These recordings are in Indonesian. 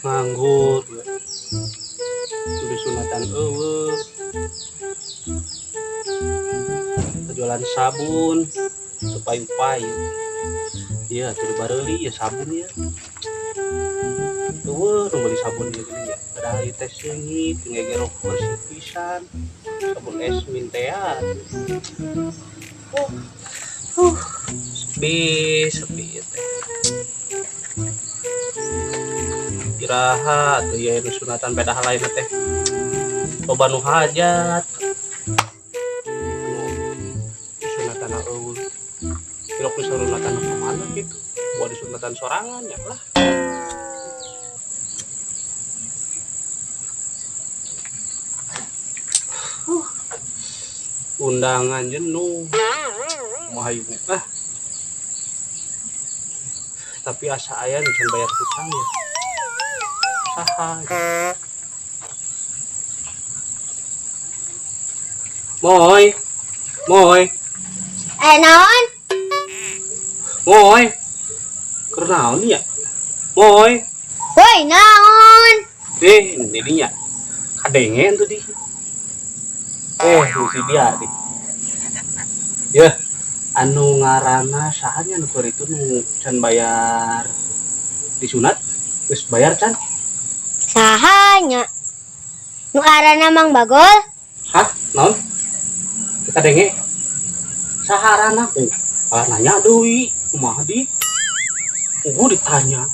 nganggur udah sunatan jualan sabun payu-payu iya tuh bareli ya sabun ya tuh beli sabun ya ada hari tes ini ngegero bersih pisan sabun es mintean sepi teh iraha tuh ya sunatan beda hal lain teh loba nu hajat sunatan eueuh pilok sunatan ke mana gitu buat sunatan sorangan ya lah undangan jenuh mahayu tapi asa aya bisa bayar hutang ya saha moy naon moy kernaon ya moy woi naon dirinya kadengen tuh di si dia di ya anu ngaranna sahanya anu keur itu nu can bayar disunat geus bayar can sahanya nu arana Mang Bagol hah naon kita denge saharana nanya deui kumaha di gua ditanya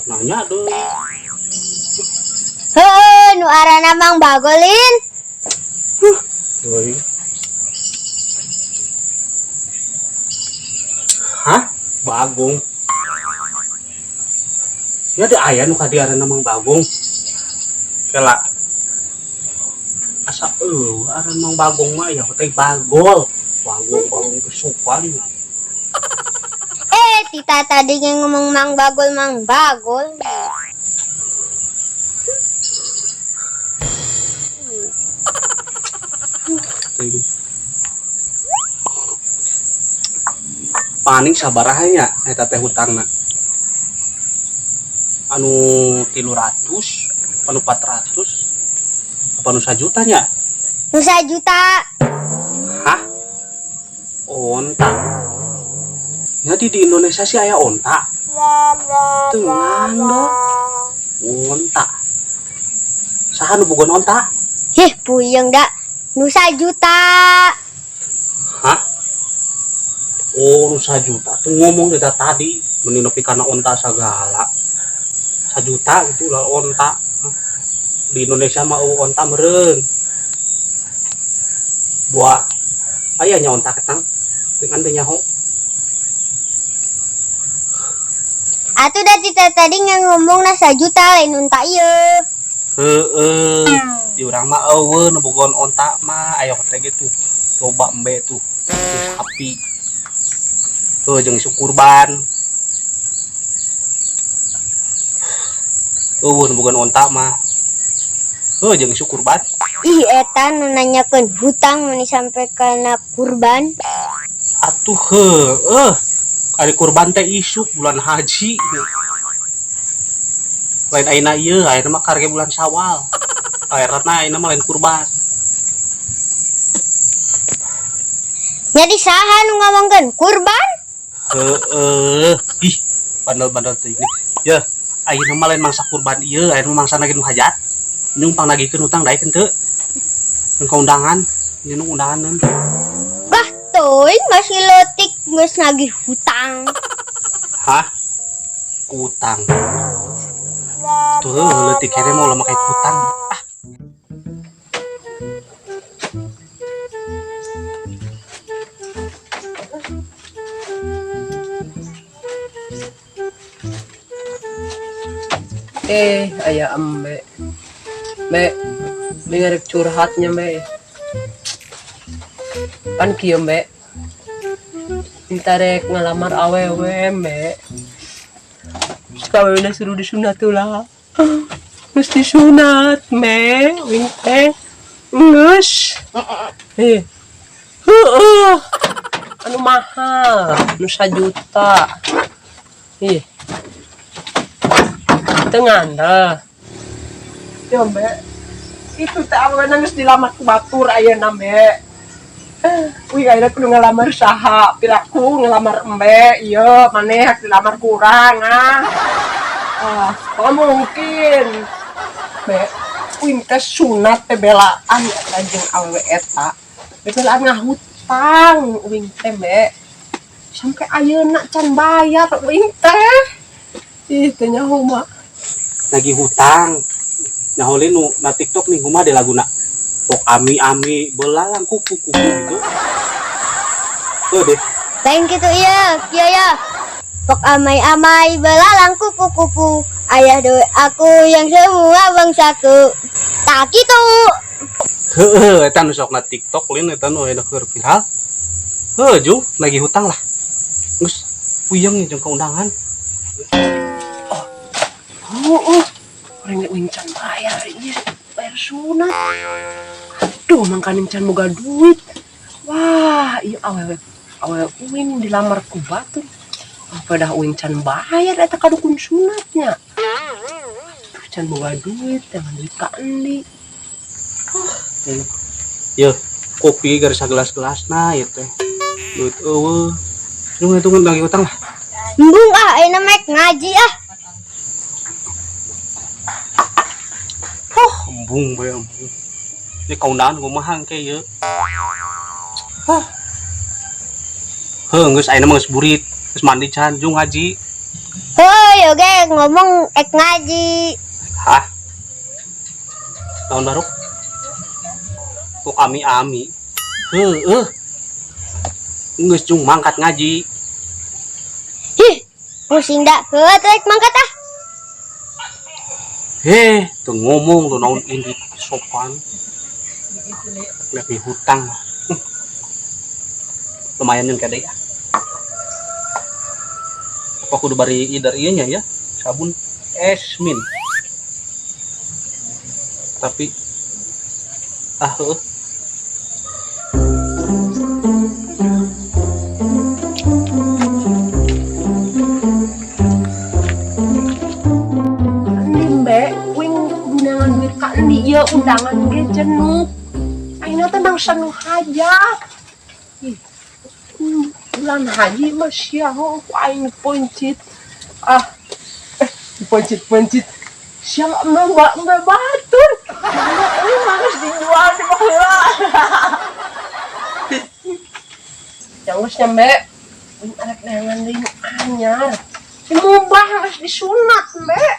nanya deui heuh nu arana Mang Bagolin deui hah Bagong ya ada ayah nu kadiarana Mang Bagong kela asa aran Mang Bagong mah ya teh Bagol Bagong kesupan Tita tadi yang ngomong Mang Bagol paning sabarahanya eta teh hutangna anu 300 anu 400 apa nu 1 juta nya nu 1 juta hah onta jadi di Indonesia sih aya onta tenang dong onta saha nu boga onta puyeng dak nu 1 juta hah nu 1 juta tuh ngomong dari tadi meninopi karena onta segala 1 juta gitu lah onta di Indonesia mah onta meren buah ayahnya onta ketang dengan nyaho atuh da Tita tadi ngomong na 1 juta lain onta ieu di urang mah eueuh nu bogon onta mah aya teh gitu loba embe tuh sapi jeung isu kurban nu bogon onta mah jeung isu kurban ih eta nu nanyakeun hutang mun sampai kana kurban atuh ari kurban teh isuk bulan haji lain ayeuna ieu ayeuna mah karge bulan Syawal ayeuna mah lain kurban jadi saha nu ngomongkeun kurban ih bandel-bandel teh ini ya ayeuna mah lain mangsa kurban ieu ayeuna mangsa nagih nu hajat nyumpang nagihkeun hutang daekeun teu mun kaundangan nu undangan bah teuing masih leutik geus nagih hutang hah utang tuh leutik kere mau lama kayak hutang ayah ambe ngarep curhatnya Mbak kan kieu Mbak intarek ngalamar awewe Mbak kawinna suruh disunat ulah mesti sunat Mbak winte geus anu mahal nu 1 juta tengah dah. Ya Mbak, itu teh awewe nangis dilamar ku batur ayeuna Mbak. Wih ayeuna kudu ngalamar saha? Piraku ngelamar Mbak, ieu maneh hak dilamar kurang oh mungkin. Mbak, wih teh sunat teh belaan eta jeung awewe eta. Belaan ngahutang wih teh Mbak. Sampai ayeuna can bayar wih teh. Ih teh nyaho mah. Lagi hutang. Nyaholin nu na TikTok nih kumaha de laguna. Pok ami belalang kuku gitu. Tuh deh. Lain gitu iya, ya. Pok amai-amai belalang kupu-kupu. Ayah doa aku yang semua bangsaku. Tak gitu. Heeh, eta nu sok na TikTok lin eta nu aya keur viral. Heuh, Ju, lagi hutang lah. Geus puyeng jeung keundangan. Orang yang can bayar, iya bayar sunat. Aduh, mangkanin can boga duit. Wah, iya awewe uing dilamar ku batur. Apa dah uing can bayar eta kadukun sunatnya. Aduh, can boga duit, dengan duit ka endi. Yo, kopi garis gelas-gelasna ieu teh. Duit eueuh. Lu ngitungan lagi hutang lah. Embung ayeuna mek ngaji Embung bae embung. Ini kaundangan kumaha engke ieu. Heuh, geus ayeuna mah geus burit, geus mandi can Jung ngaji. Hoi, oke ngomong ek ngaji. Hah? Tahun baru? Kok ami-ami? Geus Jung mangkat ngaji. Hih, pusing dah. Trek mangkat ah. Tuh ngomong tuh naon ini sopan. Lagi hutang. Lumayan yang kade ya. Apa kudu bari idar ieu nya ya? Sabun Esmin. Tapi heuh. Iya undangan ge jenuh. Ayeuna teh bangsa nu hajat. Bulan haji mah sia ku aing poncit. Poncit. Sia mah batur. Ini harus dijual di baheula. Jangan nyambe anak neangan deui anyar. Dimubah harus disunat, Mbak.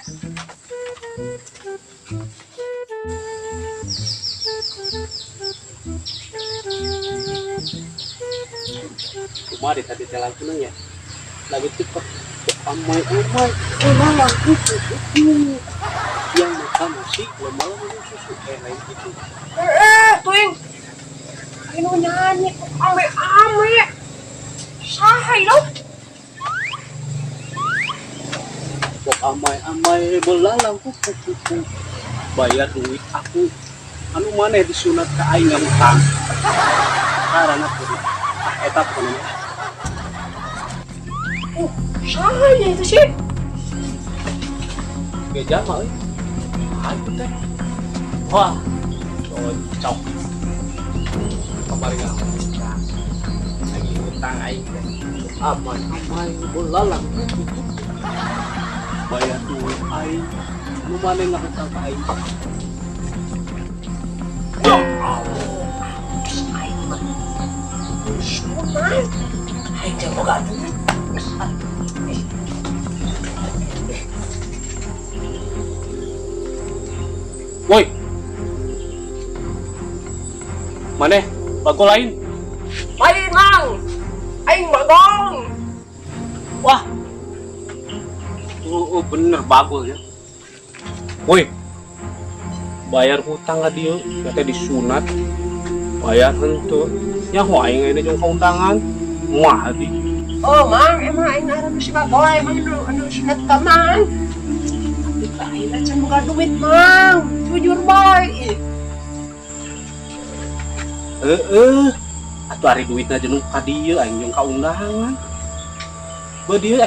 Kumaha tadi jalan ya. Lagu TikTok. Amai belalang kupu-kupu. Yang makan nasi, malam minum susu. Lain gitu. Tuing. Ayo nyanyi ame-ame. Sahay lo. Pok amai belalang kupu-kupu. Bayar duit aku. Anu maneh disunat ka aing ngutang. Karana kudu. Eta pokona. Sahay itu sih. Geja mah euy. Ayo teh. Wah. Cocok. Kamari enggak. Lagi hutang aing teh. Amai belalang kupu-kupu. Bayar duit aing. Anu maneh ngahutang ka aing. Ya Allah. Aing mah. Sunat. Aing teh boga duit. Woi. Maneh? Bago lain. Lain mang. Aing bagong. Wah. Bener bagus ya. Woi. Bayar hutang ka dieu, teh disunat. Bayar henteu. Nya aing ini jeung kaundangan. Moal di. Oh mang, emang aing arep si bagoy mang anu sunat ka mang. Tapi aing can boga duit mang. Jujur boy. Atuh ari duitna jenuh ka dieu aing jeung kaundangan. Beu dieu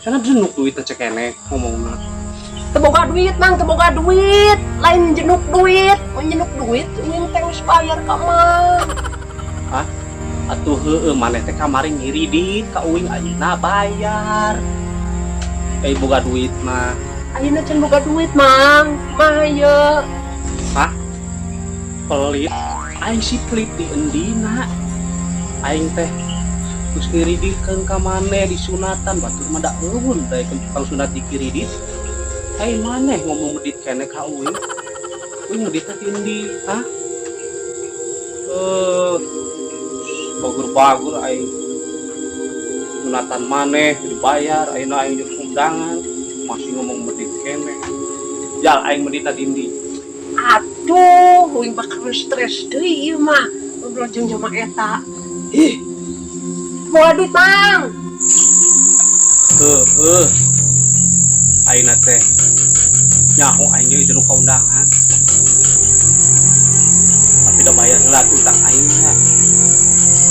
Karena jenuk duit cek kene ngomongna. Teboga duit mang, teboga duit. Lain jenuk duit, menjenuk duit. Uing teh geus bayar ka mang. Hah? Atuh heueuh maneh teh kamari ngiri dit ka uing ayeuna bayar. Boga duit mah. Ayeuna can boga duit mang. Mah ye. Hah? Pelit. Aing si pelit di endina. Aing teh terus ngiridikeun ka maneh di sunatan batur mah da eueun da tukang sunat dikiridit. Maneh ngomong ngedit kene ka uing. Uing ngedit teh endi? Hah? Bagur-bagur aing sunatan maneh dibayar, ayeuna aing jeung undangan masih ngomong ngedit kene. Jal aing medit tadi endi? Aduh, uing bakal stres deui ieu mah. Ngobrol jeung jama eta. Ih. Boga duit mang. Ayeuna teh nyaho aing jeung jeung ka undangan. Tapi da bayar heula utang aing mah.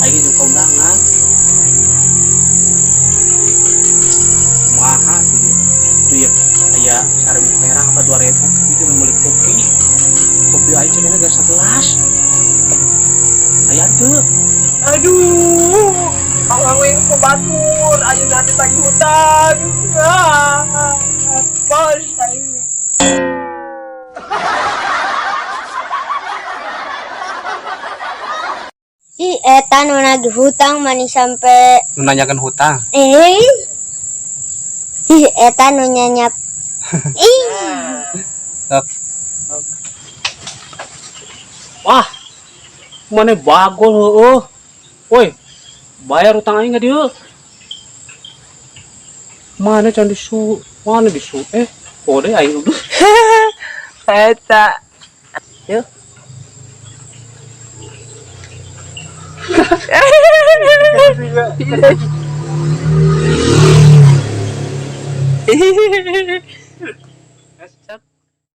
Aing jeung ka undangan. Kumaha tuh ya? Aya 1000 perak apa 2000 itu meuli kopi. Kopi aing cenah geus sagelas. Aya teu. Aduh, awang ko batur, ayeuna ditagih hutang. Bos aing. Eta nu nagih hutang mani sampai Nu nanyakeun hutang. Eta nu nyanyap. Wah, mana bagol heueuh. Woi, bayar utang aing ka dieu. Mana can disu? Mana disu? Kode aing udah. Eta. Yuk. Hehehe